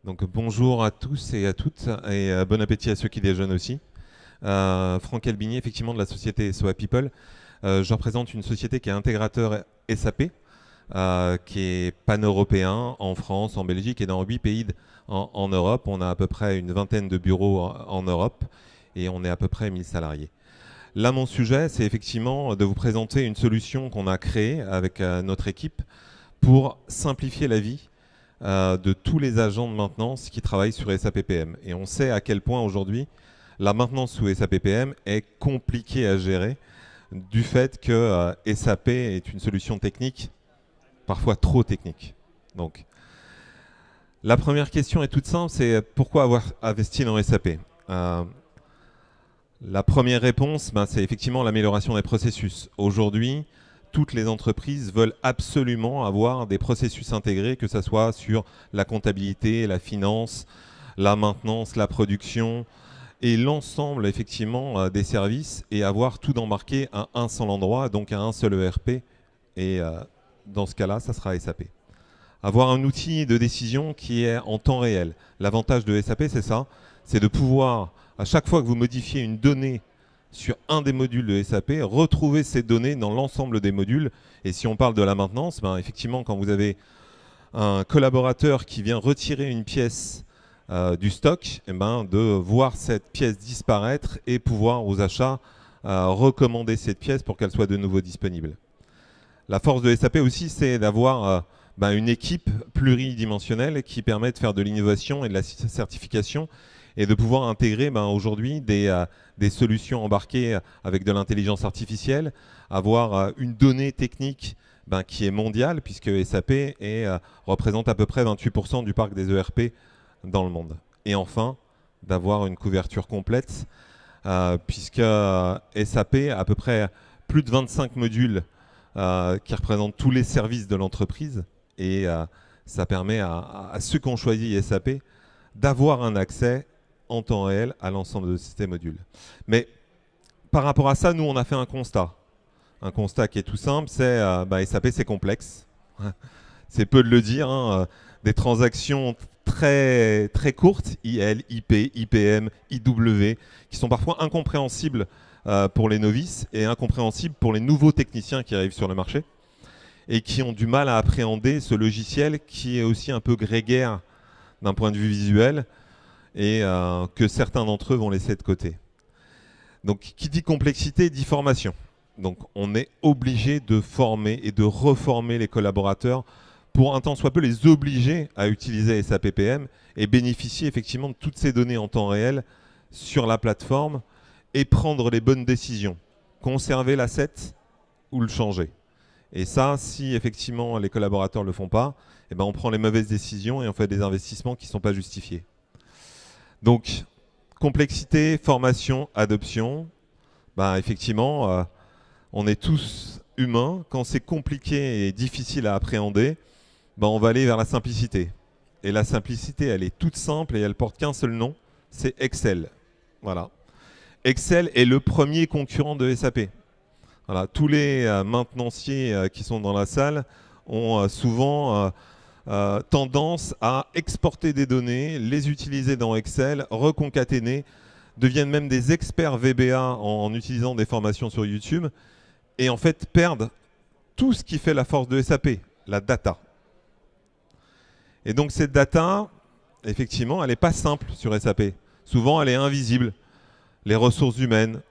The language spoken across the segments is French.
Donc bonjour à tous et à toutes et bon appétit à ceux qui déjeunent aussi. Franck Albini, effectivement de la société SOA People. Je représente une société qui est intégrateur SAP, qui est pan-européen en France, en Belgique et dans 8 pays en Europe. On a à peu près une vingtaine de bureaux en Europe et on est à peu près 1000 salariés. Là, mon sujet, c'est effectivement de vous présenter une solution qu'on a créée avec notre équipe pour simplifier la vie de tous les agents de maintenance qui travaillent sur SAP PM. Et on sait à quel point aujourd'hui la maintenance sous SAP PM est compliquée à gérer du fait que SAP est une solution technique, parfois trop technique. Donc, la première question est toute simple, c'est pourquoi avoir investi dans SAP La première réponse, c'est effectivement l'amélioration des processus. Aujourd'hui, toutes les entreprises veulent absolument avoir des processus intégrés, que ce soit sur la comptabilité, la finance, la maintenance, la production et l'ensemble effectivement des services et avoir tout embarqué à un seul endroit, donc à un seul ERP. Et dans ce cas-là, ça sera SAP. Avoir un outil de décision qui est en temps réel. L'avantage de SAP, c'est ça, c'est de pouvoir, à chaque fois que vous modifiez une donnée sur un des modules de SAP, retrouver ces données dans l'ensemble des modules. Et si on parle de la maintenance, effectivement, quand vous avez un collaborateur qui vient retirer une pièce du stock, de voir cette pièce disparaître et pouvoir aux achats recommander cette pièce pour qu'elle soit de nouveau disponible. La force de SAP aussi, c'est d'avoir une équipe pluridimensionnelle qui permet de faire de l'innovation et de la certification et de pouvoir intégrer aujourd'hui des solutions embarquées avec de l'intelligence artificielle, avoir une donnée technique qui est mondiale, puisque SAP représente à peu près 28% du parc des ERP dans le monde. Et enfin, d'avoir une couverture complète, puisque SAP a à peu près plus de 25 modules qui représentent tous les services de l'entreprise, et ça permet à ceux qui ont choisi SAP d'avoir un accès en temps réel à l'ensemble de ces modules. Mais par rapport à ça, nous, on a fait un constat. Un constat qui est tout simple, c'est SAP, c'est complexe. C'est peu de le dire. Des transactions très, très courtes, IL, IP, IPM, IW, qui sont parfois incompréhensibles pour les novices et incompréhensibles pour les nouveaux techniciens qui arrivent sur le marché et qui ont du mal à appréhender ce logiciel qui est aussi un peu grégaire d'un point de vue visuel et que certains d'entre eux vont laisser de côté. Donc, qui dit complexité dit formation. Donc, on est obligé de former et de reformer les collaborateurs pour un tant soit peu les obliger à utiliser SAP PM et bénéficier effectivement de toutes ces données en temps réel sur la plateforme et prendre les bonnes décisions. Conserver l'asset ou le changer. Et ça, si effectivement les collaborateurs ne le font pas, on prend les mauvaises décisions et on fait des investissements qui ne sont pas justifiés. Donc, complexité, formation, adoption. Effectivement, on est tous humains. Quand c'est compliqué et difficile à appréhender, on va aller vers la simplicité. Et la simplicité, elle est toute simple et elle porte qu'un seul nom, c'est Excel. Voilà. Excel est le premier concurrent de SAP. Voilà. Tous les maintenanciers qui sont dans la salle ont souvent tendance à exporter des données, les utiliser dans Excel, reconcaténer, deviennent même des experts VBA en utilisant des formations sur YouTube et en fait perdent tout ce qui fait la force de SAP, la data. Et donc cette data, effectivement, elle n'est pas simple sur SAP. Souvent, elle est invisible. Les ressources humaines,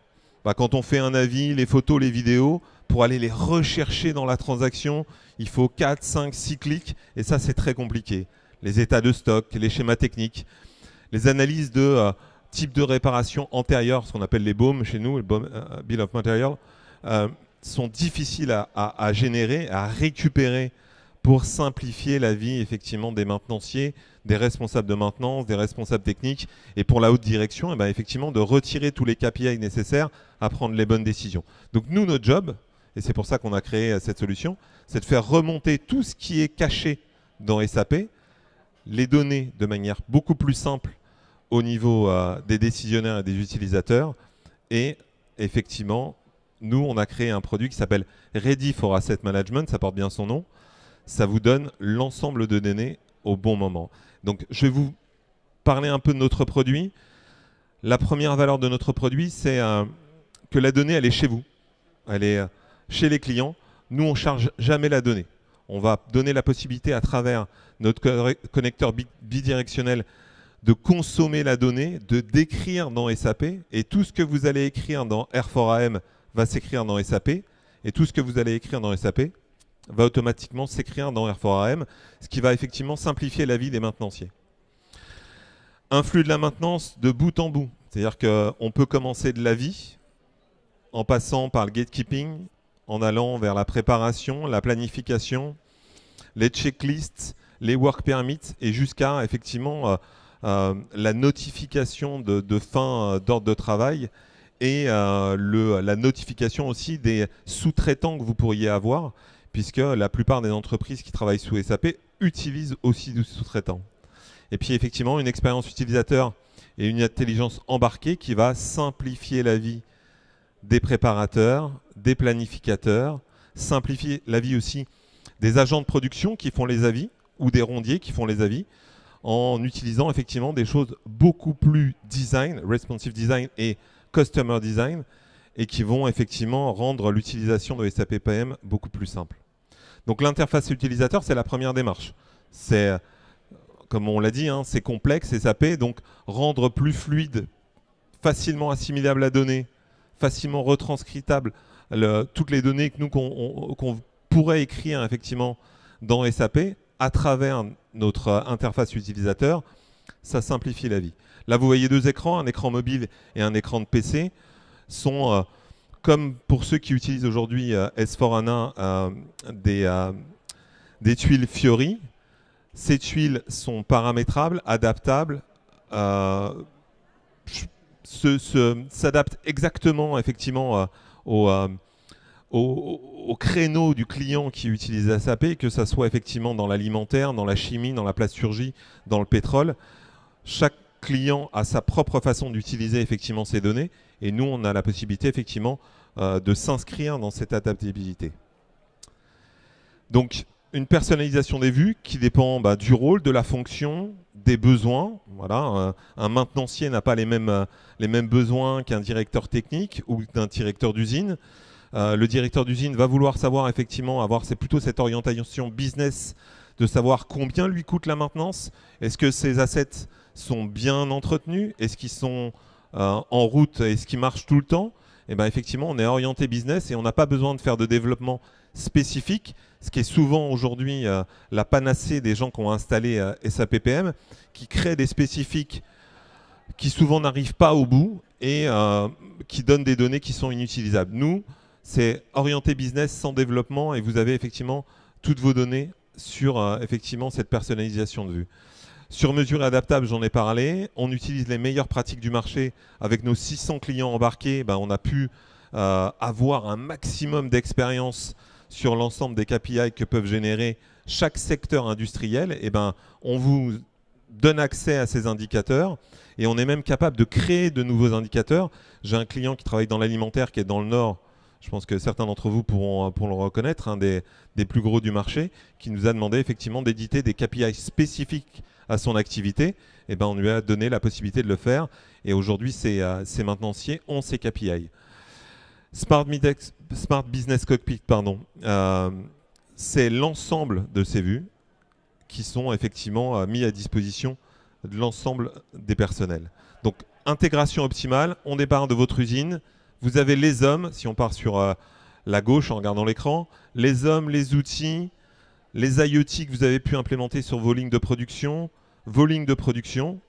quand on fait un avis, les photos, les vidéos, pour aller les rechercher dans la transaction, il faut 4, 5, 6 clics, et ça, c'est très compliqué. Les états de stock, les schémas techniques, les analyses de type de réparation antérieure, ce qu'on appelle les BOM chez nous, le Bill of Material, sont difficiles à générer, à récupérer pour simplifier la vie effectivement des maintenanciers, des responsables de maintenance, des responsables techniques et pour la haute direction, effectivement de retirer tous les KPI nécessaires à prendre les bonnes décisions. Donc nous, notre job, et c'est pour ça qu'on a créé cette solution, c'est de faire remonter tout ce qui est caché dans SAP, les données de manière beaucoup plus simple au niveau des décisionnaires et des utilisateurs. Et effectivement, nous, on a créé un produit qui s'appelle Ready for Asset Management, ça porte bien son nom. Ça vous donne l'ensemble de données au bon moment. Donc je vais vous parler un peu de notre produit. La première valeur de notre produit, c'est que la donnée, elle est chez vous. Elle est chez les clients. Nous, on ne charge jamais la donnée. On va donner la possibilité à travers notre connecteur bidirectionnel de consommer la donnée, de d'écrire dans SAP. Et tout ce que vous allez écrire dans R4AM va s'écrire dans SAP. Et tout ce que vous allez écrire dans SAP va automatiquement s'écrire dans R4AM, ce qui va effectivement simplifier la vie des maintenanciers. Un flux de la maintenance de bout en bout. C'est-à-dire qu'on peut commencer de la vie en passant par le gatekeeping, en allant vers la préparation, la planification, les checklists, les work permits et jusqu'à effectivement la notification de fin d'ordre de travail et la notification aussi des sous-traitants que vous pourriez avoir, puisque la plupart des entreprises qui travaillent sous SAP utilisent aussi des sous-traitants. Et puis effectivement, une expérience utilisateur et une intelligence embarquée qui va simplifier la vie des préparateurs, des planificateurs, simplifier la vie aussi des agents de production qui font les avis ou des rondiers qui font les avis en utilisant effectivement des choses beaucoup plus design, responsive design et customer design et qui vont effectivement rendre l'utilisation de SAP PM beaucoup plus simple. Donc l'interface utilisateur, c'est la première démarche. C'est, comme on l'a dit, hein, c'est complexe SAP, donc rendre plus fluide, facilement assimilable la donnée, facilement retranscriptable toutes les données que nous qu'on pourrait écrire effectivement dans SAP à travers notre interface utilisateur, ça simplifie la vie. Là, vous voyez deux écrans, un écran mobile et un écran de PC, sont comme pour ceux qui utilisent aujourd'hui S4HANA des tuiles Fiori. Ces tuiles sont paramétrables, adaptables, s'adaptent exactement effectivement au créneau du client qui utilise SAP, que ça soit effectivement dans l'alimentaire, dans la chimie, dans la plasturgie, dans le pétrole. Chaque client a sa propre façon d'utiliser effectivement ces données et nous on a la possibilité effectivement de s'inscrire dans cette adaptabilité. Donc une personnalisation des vues qui dépend du rôle, de la fonction, des besoins. Voilà, un maintenancier n'a pas les mêmes besoins qu'un directeur technique ou d'un directeur d'usine. Le directeur d'usine va vouloir savoir effectivement c'est plutôt cette orientation business de savoir combien lui coûte la maintenance. Est-ce que ces assets sont bien entretenus? Est-ce qu'ils sont en route? Est-ce qu'ils marchent tout le temps? Et bien effectivement, on est orienté business et on n'a pas besoin de faire de développement spécifique, ce qui est souvent aujourd'hui la panacée des gens qui ont installé SAP PM, qui créent des spécifiques qui souvent n'arrivent pas au bout et qui donnent des données qui sont inutilisables. Nous, c'est orienté business sans développement et vous avez effectivement toutes vos données sur effectivement cette personnalisation de vue. Sur mesure et adaptable, j'en ai parlé. On utilise les meilleures pratiques du marché. Avec nos 600 clients embarqués, on a pu avoir un maximum d'expérience sur l'ensemble des KPI que peuvent générer chaque secteur industriel. Et on vous donne accès à ces indicateurs et on est même capable de créer de nouveaux indicateurs. J'ai un client qui travaille dans l'alimentaire qui est dans le Nord. Je pense que certains d'entre vous pourront le reconnaître, des plus gros du marché, qui nous a demandé effectivement d'éditer des KPI spécifiques à son activité. Et on lui a donné la possibilité de le faire. Et aujourd'hui, ces maintenanciers ont ces KPI. Smart Business Cockpit, c'est l'ensemble de ces vues qui sont effectivement mis à disposition de l'ensemble des personnels. Donc, intégration optimale, on départ de votre usine. Vous avez les hommes, si on part sur la gauche en regardant l'écran, les hommes, les outils, les IoT que vous avez pu implémenter sur vos lignes de production,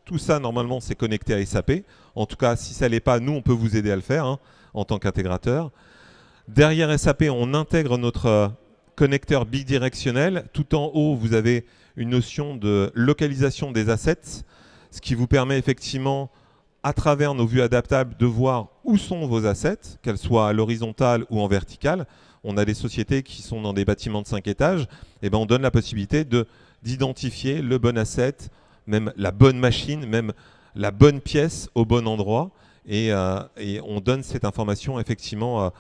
tout ça normalement c'est connecté à SAP. En tout cas, si ça ne l'est pas, nous on peut vous aider à le faire en tant qu'intégrateur. Derrière SAP, on intègre notre connecteur bidirectionnel. Tout en haut, vous avez une notion de localisation des assets, ce qui vous permet effectivement, à travers nos vues adaptables, de voir où sont vos assets, qu'elles soient à l'horizontale ou en verticale. On a des sociétés qui sont dans des bâtiments de 5 étages, et on donne la possibilité d'identifier le bon asset, même la bonne machine, même la bonne pièce au bon endroit. Et on donne cette information effectivement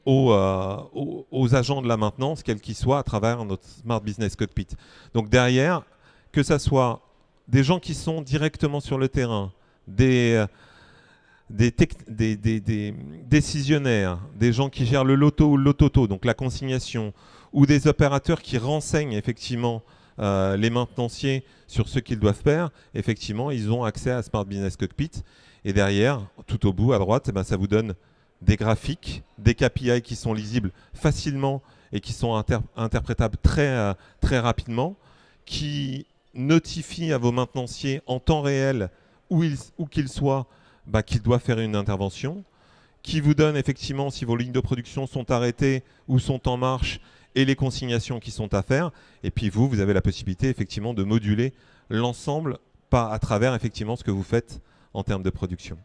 aux agents de la maintenance, quels qu'ils soient, à travers notre Smart Business Cockpit. Donc derrière, que ça soit des gens qui sont directement sur le terrain, des décisionnaires, des gens qui gèrent le loto ou le lototo, donc la consignation, ou des opérateurs qui renseignent effectivement les maintenanciers sur ce qu'ils doivent faire, effectivement, ils ont accès à Smart Business Cockpit. Et derrière, tout au bout, à droite, eh ben, ça vous donne des graphiques, des KPI qui sont lisibles facilement et qui sont interprétables très rapidement, qui notifient à vos maintenanciers en temps réel, où qu'ils soient, bah, qu'ils doivent faire une intervention, qui vous donne effectivement si vos lignes de production sont arrêtées ou sont en marche et les consignations qui sont à faire. Et puis vous avez la possibilité effectivement de moduler l'ensemble à travers effectivement ce que vous faites en termes de production.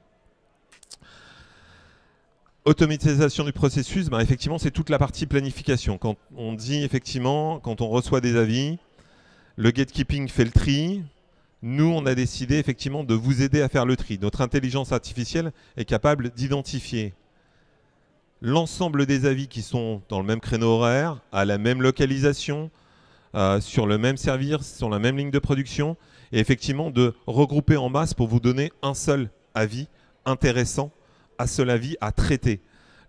Automatisation du processus, ben effectivement c'est toute la partie planification. Quand on dit effectivement, quand on reçoit des avis, le gatekeeping fait le tri. Nous, on a décidé effectivement de vous aider à faire le tri. Notre intelligence artificielle est capable d'identifier l'ensemble des avis qui sont dans le même créneau horaire, à la même localisation, sur le même service, sur la même ligne de production, et effectivement de regrouper en masse pour vous donner un seul avis intéressant, un seul avis à traiter.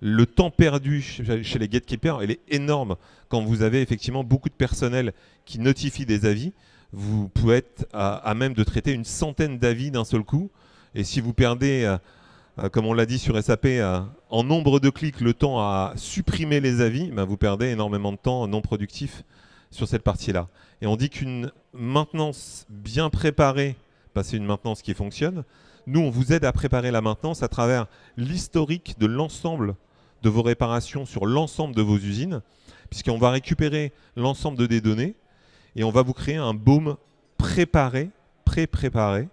Le temps perdu chez les gatekeepers, il est énorme quand vous avez effectivement beaucoup de personnel qui notifie des avis. Vous pouvez être à même de traiter une centaine d'avis d'un seul coup. Et si vous perdez, comme on l'a dit sur SAP, en nombre de clics, le temps à supprimer les avis, ben vous perdez énormément de temps non productif sur cette partie-là. Et on dit qu'une maintenance bien préparée, c'est une maintenance qui fonctionne. Nous, on vous aide à préparer la maintenance à travers l'historique de l'ensemble de vos réparations sur l'ensemble de vos usines, puisqu'on va récupérer l'ensemble des données et on va vous créer un BOM préparé, pré-préparé,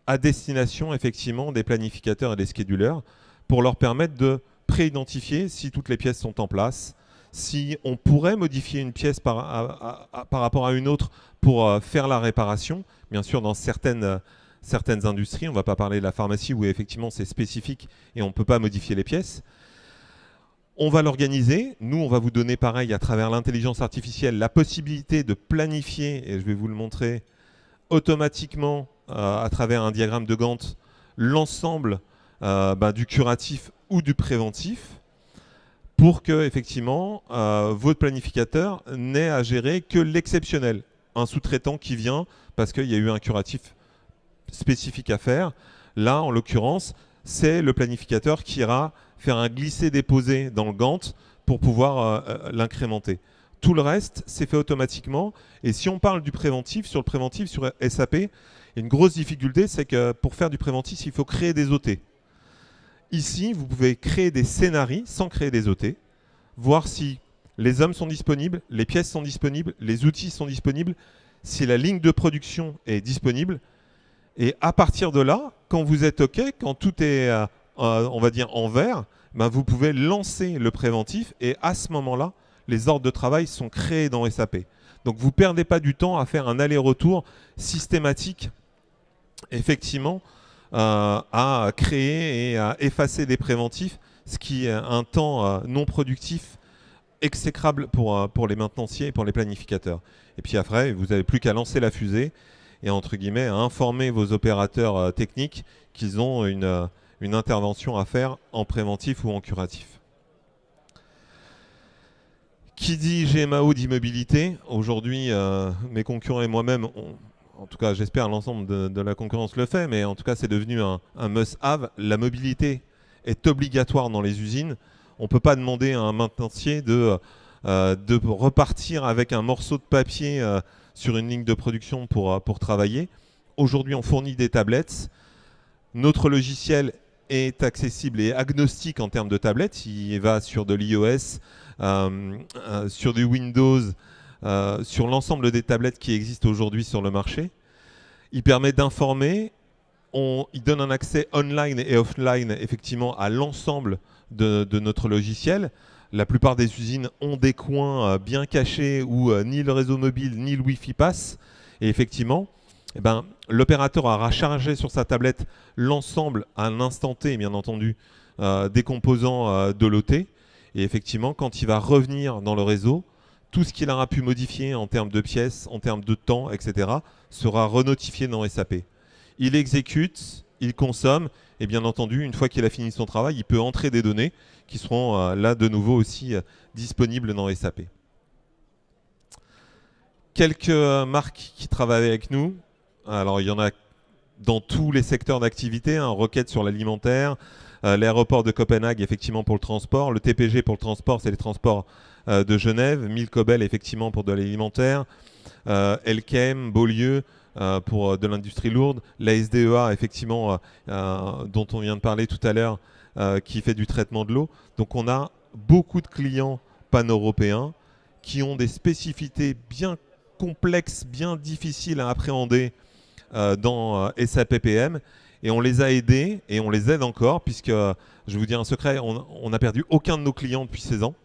à destination effectivement des planificateurs et des schedulers pour leur permettre de pré-identifier si toutes les pièces sont en place, si on pourrait modifier une pièce par rapport à une autre pour faire la réparation. Bien sûr, dans certaines industries, on ne va pas parler de la pharmacie où effectivement c'est spécifique et on ne peut pas modifier les pièces. On va l'organiser. Nous, on va vous donner pareil à travers l'intelligence artificielle la possibilité de planifier, et je vais vous le montrer, automatiquement à travers un diagramme de Gantt, l'ensemble du curatif ou du préventif pour que effectivement votre planificateur n'ait à gérer que l'exceptionnel. Un sous-traitant qui vient parce qu'il y a eu un curatif spécifique à faire. Là, en l'occurrence, c'est le planificateur qui ira faire un glisser-déposer dans le Gantt pour pouvoir l'incrémenter. Tout le reste, c'est fait automatiquement. Et si on parle du préventif, sur SAP, une grosse difficulté, c'est que pour faire du préventif, il faut créer des OT. Ici, vous pouvez créer des scénarios sans créer des OT, voir si les hommes sont disponibles, les pièces sont disponibles, les outils sont disponibles, si la ligne de production est disponible. Et à partir de là, quand vous êtes OK, quand tout est, on va dire, en vert, ben vous pouvez lancer le préventif et à ce moment-là, les ordres de travail sont créés dans SAP. Donc vous ne perdez pas du temps à faire un aller-retour systématique, effectivement, à créer et à effacer des préventifs, ce qui est un temps non productif exécrable pour les maintenanciers et pour les planificateurs. Et puis après, vous n'avez plus qu'à lancer la fusée et entre guillemets à informer vos opérateurs techniques qu'ils ont une intervention à faire en préventif ou en curatif. Qui dit GMAO dit mobilité. Aujourd'hui, mes concurrents et moi-même, en tout cas j'espère l'ensemble de la concurrence le fait, mais en tout cas c'est devenu un must-have. La mobilité est obligatoire dans les usines. On ne peut pas demander à un maintenancier de repartir avec un morceau de papier sur une ligne de production pour travailler. Aujourd'hui, on fournit des tablettes. Notre logiciel est accessible et agnostique en termes de tablettes. Il va sur de l'iOS, sur du Windows, sur l'ensemble des tablettes qui existent aujourd'hui sur le marché. Il permet d'informer. Il donne un accès online et offline effectivement à l'ensemble de notre logiciel. La plupart des usines ont des coins bien cachés où ni le réseau mobile ni le Wi-Fi passe. Et effectivement, l'opérateur aura chargé sur sa tablette l'ensemble à un instant T, bien entendu, des composants de l'OT. Et effectivement, quand il va revenir dans le réseau, tout ce qu'il aura pu modifier en termes de pièces, en termes de temps, etc., sera renotifié dans SAP. Il exécute, il consomme, et bien entendu, une fois qu'il a fini son travail, il peut entrer des données qui seront là de nouveau aussi disponibles dans SAP. Quelques marques qui travaillent avec nous. Alors, il y en a dans tous les secteurs d'activité, Rocket sur l'alimentaire, l'aéroport de Copenhague, effectivement, pour le transport, le TPG pour le transport, c'est les transports de Genève, Milcobel, effectivement, pour de l'alimentaire, Elkem, Beaulieu, pour de l'industrie lourde, la SDEA, effectivement, dont on vient de parler tout à l'heure, qui fait du traitement de l'eau. Donc, on a beaucoup de clients pan-européens qui ont des spécificités bien complexes, bien difficiles à appréhender dans SAP PM, et on les a aidés et on les aide encore, puisque je vais vous dire un secret, on n'a perdu aucun de nos clients depuis 16 ans,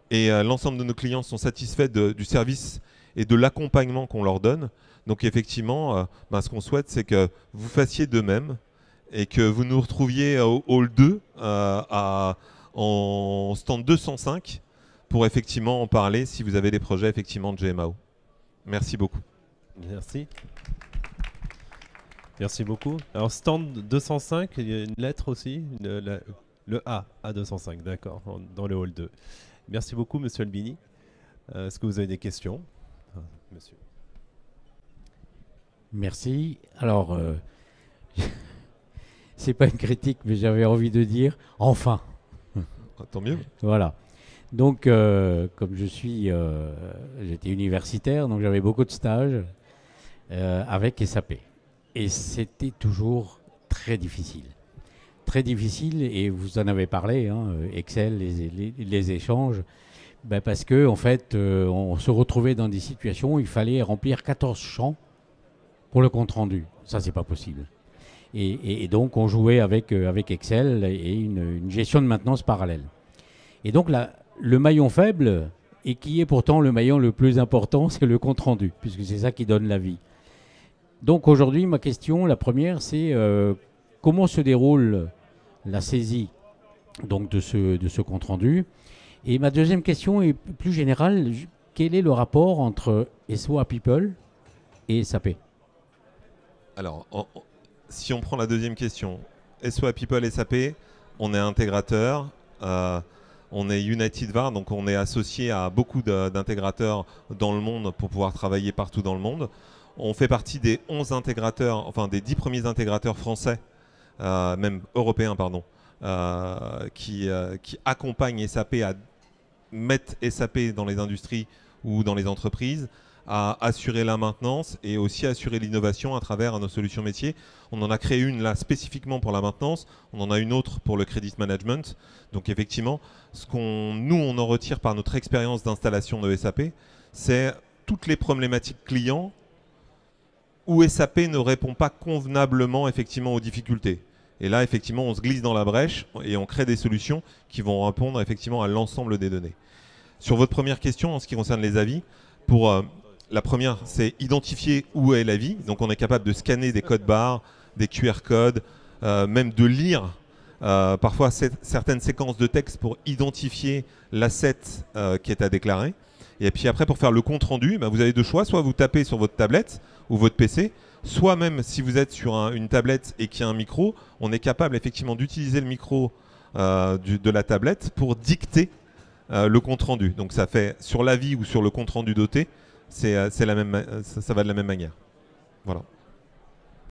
et l'ensemble de nos clients sont satisfaits du service et de l'accompagnement qu'on leur donne. Donc effectivement, ce qu'on souhaite, c'est que vous fassiez de même et que vous nous retrouviez au Hall 2 en stand 205 pour effectivement en parler si vous avez des projets effectivement de GMAO. Merci beaucoup. Merci. Merci beaucoup. Alors, stand 205, il y a une lettre aussi, le A, A205, d'accord, dans le hall 2. Merci beaucoup, monsieur Albini. Est-ce que vous avez des questions, monsieur? Merci. Alors, c'est pas une critique, mais j'avais envie de dire enfin. Tant mieux. Voilà. Donc, comme j'étais universitaire, donc j'avais beaucoup de stages avec SAP. Et c'était toujours très difficile. Très difficile, et vous en avez parlé, Excel, les échanges, parce que en fait, on se retrouvait dans des situations où il fallait remplir 14 champs pour le compte-rendu. Ça, c'est pas possible. Et donc, on jouait avec Excel et une gestion de maintenance parallèle. Et donc, le maillon faible, et qui est pourtant le maillon le plus important, c'est le compte-rendu, puisque c'est ça qui donne la vie. Donc aujourd'hui, ma question, la première, c'est comment se déroule la saisie donc, de ce compte-rendu. Et ma deuxième question est plus générale. Quel est le rapport entre SOA People et SAP? Alors, si on prend la deuxième question, SOA People et SAP, on est intégrateur, on est United VAR, donc on est associé à beaucoup d'intégrateurs dans le monde pour pouvoir travailler partout dans le monde. On fait partie des 11 intégrateurs, enfin des 10 premiers intégrateurs français, même européens, pardon, qui accompagnent SAP à mettre SAP dans les industries ou dans les entreprises, à assurer la maintenance et aussi assurer l'innovation à travers nos solutions métiers. On en a créé une là spécifiquement pour la maintenance, on en a une autre pour le credit management. Donc effectivement, nous on en retire par notre expérience d'installation de SAP, c'est toutes les problématiques clients où SAP ne répond pas convenablement effectivement aux difficultés. Et là, effectivement, on se glisse dans la brèche et on crée des solutions qui vont répondre effectivement à l'ensemble des données. Sur votre première question, en ce qui concerne les avis, la première, c'est identifier où est l'avis. Donc, on est capable de scanner des codes barres, des QR codes, même de lire parfois certaines séquences de texte pour identifier l'asset qui est à déclarer. Et puis après, pour faire le compte rendu, vous avez deux choix. Soit vous tapez sur votre tablette ou votre PC, soit même si vous êtes sur une tablette et qu'il y a un micro, on est capable effectivement d'utiliser le micro de la tablette pour dicter le compte rendu. Donc ça fait sur l'avis ou sur le compte rendu doté, ça va de la même manière. Voilà.